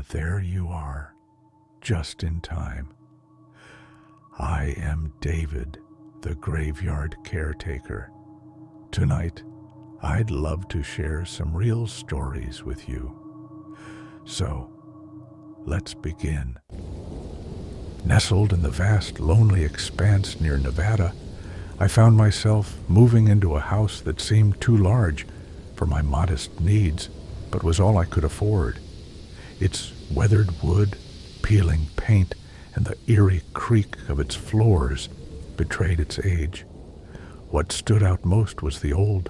there you are, just in time. I am David, the graveyard caretaker. Tonight, I'd love to share some real stories with you. So, let's begin. Nestled in the vast, lonely expanse near Nevada, I found myself moving into a house that seemed too large for my modest needs, but was all I could afford. Its weathered wood, peeling paint, and the eerie creak of its floors betrayed its age. What stood out most was the old,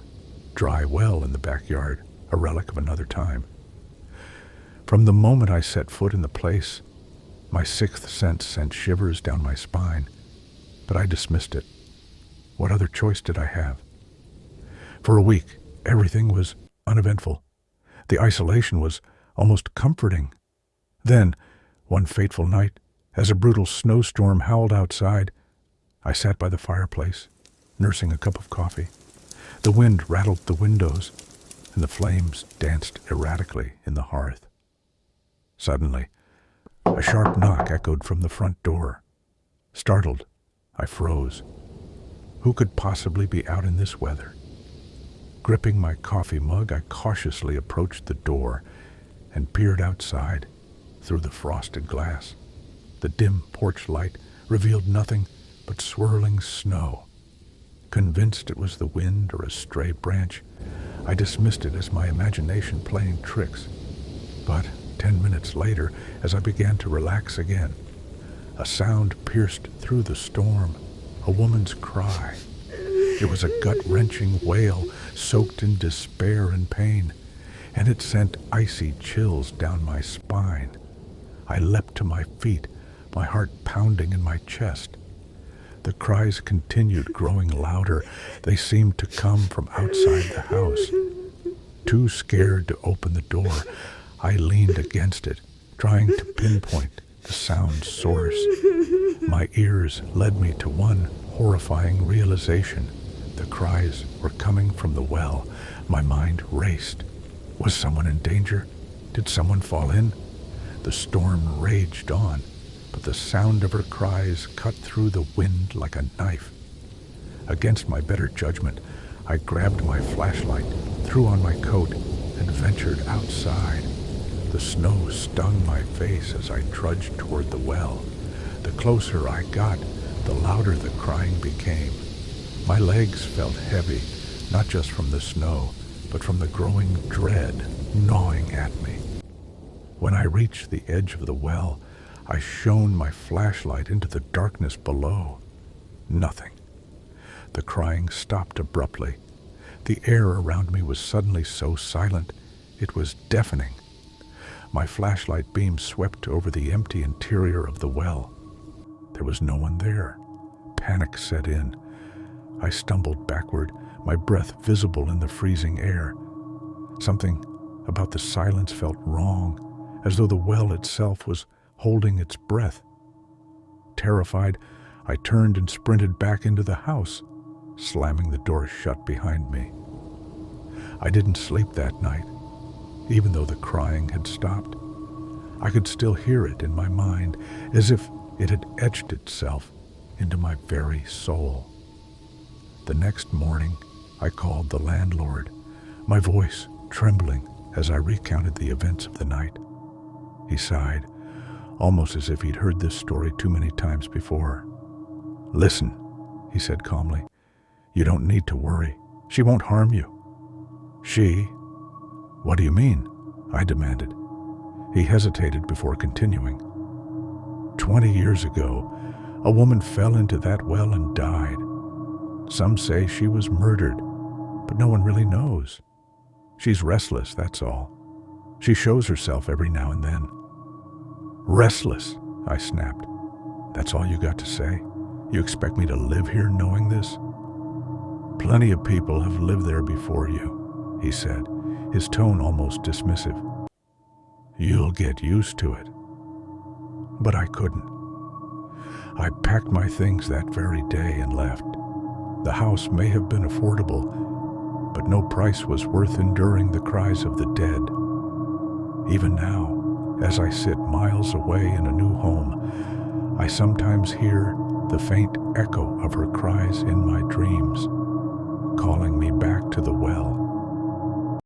dry well in the backyard, a relic of another time. From the moment I set foot in the place, my sixth sense sent shivers down my spine, but I dismissed it. What other choice did I have? For a week, everything was uneventful. The isolation was almost comforting. Then, one fateful night, as a brutal snowstorm howled outside, I sat by the fireplace, nursing a cup of coffee. The wind rattled the windows, and the flames danced erratically in the hearth. Suddenly, a sharp knock echoed from the front door. Startled, I froze. Who could possibly be out in this weather? Gripping my coffee mug, I cautiously approached the door and peered outside through the frosted glass. The dim porch light revealed nothing but swirling snow. Convinced it was the wind or a stray branch, I dismissed it as my imagination playing tricks. But 10 minutes later, as I began to relax again, a sound pierced through the storm, a woman's cry. It was a gut-wrenching wail, soaked in despair and pain, and it sent icy chills down my spine. I leapt to my feet, my heart pounding in my chest. The cries continued, growing louder. They seemed to come from outside the house. Too scared to open the door, I leaned against it, trying to pinpoint the sound's source. My ears led me to one horrifying realization. The cries were coming from the well. My mind raced. Was someone in danger? Did someone fall in? The storm raged on, but the sound of her cries cut through the wind like a knife. Against my better judgment, I grabbed my flashlight, threw on my coat, and ventured outside. The snow stung my face as I trudged toward the well. The closer I got, the louder the crying became. My legs felt heavy, not just from the snow, but from the growing dread gnawing at me. When I reached the edge of the well, I shone my flashlight into the darkness below. Nothing. The crying stopped abruptly. The air around me was suddenly so silent, it was deafening. My flashlight beam swept over the empty interior of the well. There was no one there. Panic set in. I stumbled backward, my breath visible in the freezing air. Something about the silence felt wrong, as though the well itself was holding its breath. Terrified, I turned and sprinted back into the house, slamming the door shut behind me. I didn't sleep that night, even though the crying had stopped. I could still hear it in my mind, as if it had etched itself into my very soul. The next morning, I called the landlord, my voice trembling as I recounted the events of the night. He sighed, almost as if he'd heard this story too many times before. "Listen," he said calmly, "you don't need to worry. She won't harm you." "She? What do you mean?" I demanded. He hesitated before continuing. 20 years ago, a woman fell into that well and died. Some say she was murdered, but no one really knows. She's restless, that's all. She shows herself every now and then." "Restless," I snapped. "That's all you got to say? You expect me to live here knowing this?" "Plenty of people have lived there before you," he said, his tone almost dismissive. "You'll get used to it." But I couldn't. I packed my things that very day and left. The house may have been affordable, but no price was worth enduring the cries of the dead. Even now, As I sit miles away in a new home, I sometimes hear the faint echo of her cries in my dreams, calling me back to the well